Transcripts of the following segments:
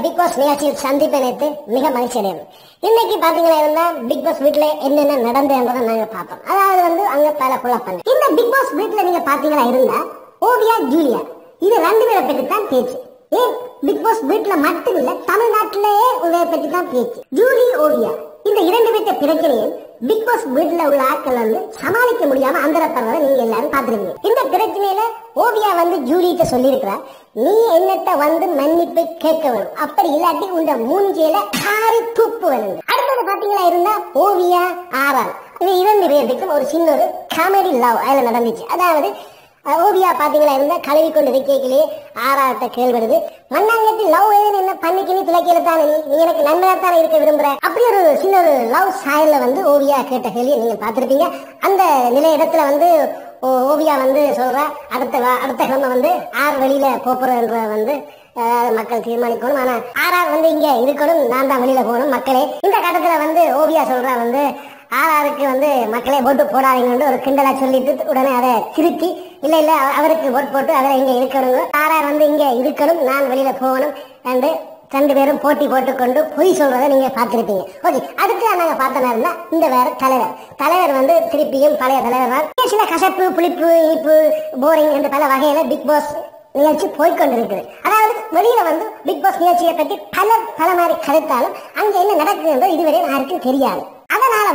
Big pass நிகழ்ச்சியில் சந்திப்பை நினைத்து மிக மகிழ்ச்சி அடையும். இன்னைக்கு பாத்தீங்கன்னா இருந்தா பிக் பாஸ் வீட்டுல என்னென்ன நடந்ததுன்றதை நாங்க பார்த்தோம். அதாவது அங்க பல குழப்பம். இந்த பிக் பாஸ் வீட்டுல நீங்க பாத்தீங்கன்னா இருந்தா ஓவியா ஜூலியா இது ரெண்டு பேரை பற்றி தான் பேச்சு. ஏன் பிக் பாஸ் வீட்டுல மட்டும் இல்ல, தமிழ்நாட்டிலேயே உங்களை பற்றி தான் பேச்சு. ஜூலி ஓவியா இந்த இரண்டு பேர்த்த பிரச்சனையை பிக் பாஸ் வீட்டுல உள்ள ஆட்கள் சமாளிக்க முடியாம அந்தரப்படுறத நீங்க எல்லாரும் பாத்துருக்கீங்க. இந்த பிரச்சனையில ஓவியா ஜூலிட்ட சொல்லி நீ என்னட்ட மன்னிப்பு கேட்க வேணும், அப்படி இல்லாட்டி உங்க மூஞ்சியில காரி துப்பு வேணும். அடுத்தது பாத்தீங்களா இருந்தா ஓவியா ஆர்ஆர் இது இரண்டு பேருக்கும் ஒரு சின்ன ஒரு காமெடி லவ் அதுல நடந்துச்சு. அதாவது ஓவியா பாத்தீங்களா இருந்தா கழுவி கொண்டு வைக்கலே ஆறாட்ட கேள்விடுது, மண்ணாங்கட்டி லவ் என்ன பண்ணிக்கினு துளைக்கல தானே, நீ எனக்கு நன்மையாத்தானே இருக்க விரும்புற, அப்படி ஒரு சின்ன ஒரு லவ் சாயல்ல ஓவியா கேட்ட கேள்வியை நீங்க பாத்திருப்பீங்க. அந்த நிலை இடத்துல ஓவியா சொல்றா அடுத்த கிழமை ஆறு வெளியில போறன்ற மக்கள் தீர்மானிக்கணும், ஆனா ஆறார் இங்க இருக்கணும், நான் தான் வெளியில போகணும் மக்களே. இந்த கட்டத்துல ஓவியா சொல்றா ஆறாருக்கு மக்களே ஓட்டு போடாதீங்கன்னு ஒரு கிண்டலா சொல்லிட்டு உடனே அதை திருத்தி இல்ல அவருக்கு ஓட்டு போட்டு அவரை இங்க இருக்கணும், ஆறார் இங்க இருக்கணும், நான் வெளியில போகணும் என்று ரெண்டு பேரும் போட்டி போட்டுக்கொண்டு பொய் சொல்றதை நீங்க பார்த்திருப்பீங்க. ஓகே, அடுத்து நாங்க பார்த்தோம்னா இந்த வேற தலைவர் திருப்பியும் பழைய தலைவர் தான். சில கசப்பு புளிப்பு இனிப்பு போரிங் என்ற பல வகையில பிக் பாஸ் நிகழ்ச்சி போய்கொண்டிருக்குது. அதாவது வெளியில பிக் பாஸ் நிகழ்ச்சியை பற்றி பல மாதிரி கதைத்தாலும் அங்க என்ன நடக்குது இதுவரை யாருக்கும் தெரியாது. அதனால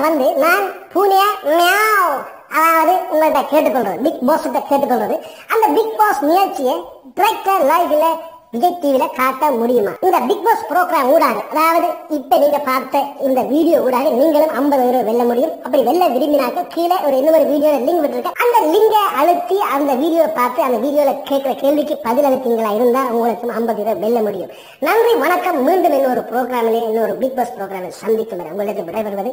நான் பூனையா மியாவ் அதாவது உங்கள்கிட்ட கேட்டுக்கொள்றது, பிக் பாஸ் கேட்டுக்கொள்றது, அந்த பிக் பாஸ் நிகழ்ச்சியை டிரெக்டர் லைவ்ல விஜய் டிவில காட்ட முடியுமா? இந்த பிக் பாஸ் ப்ரோக்ராம் ஊடாக, அதாவது இப்ப நீங்க பார்த்த இந்த வீடியோ ஊடாக நீங்களும் 50 வெல்ல முடியும். அப்படி வெல்ல விரும்பினாக்க கீழே இன்னொரு வீடியோ லிங்க் விட்டுருக்க, அந்த லிங்கை அழுத்தி அந்த வீடியோ பார்த்து அந்த வீடியோல கேட்கிற கேள்விக்கு பதில் அளித்தீங்களா இருந்தா உங்களுக்கு 50 வெல்ல முடியும். நன்றி, வணக்கம். மீண்டும் இன்னொரு ப்ரோக்ராமிலே இன்னொரு பிக் பாஸ் ப்ரோக்ராமில் சந்திக்கும் உங்களுக்கு விடைபெறுவது.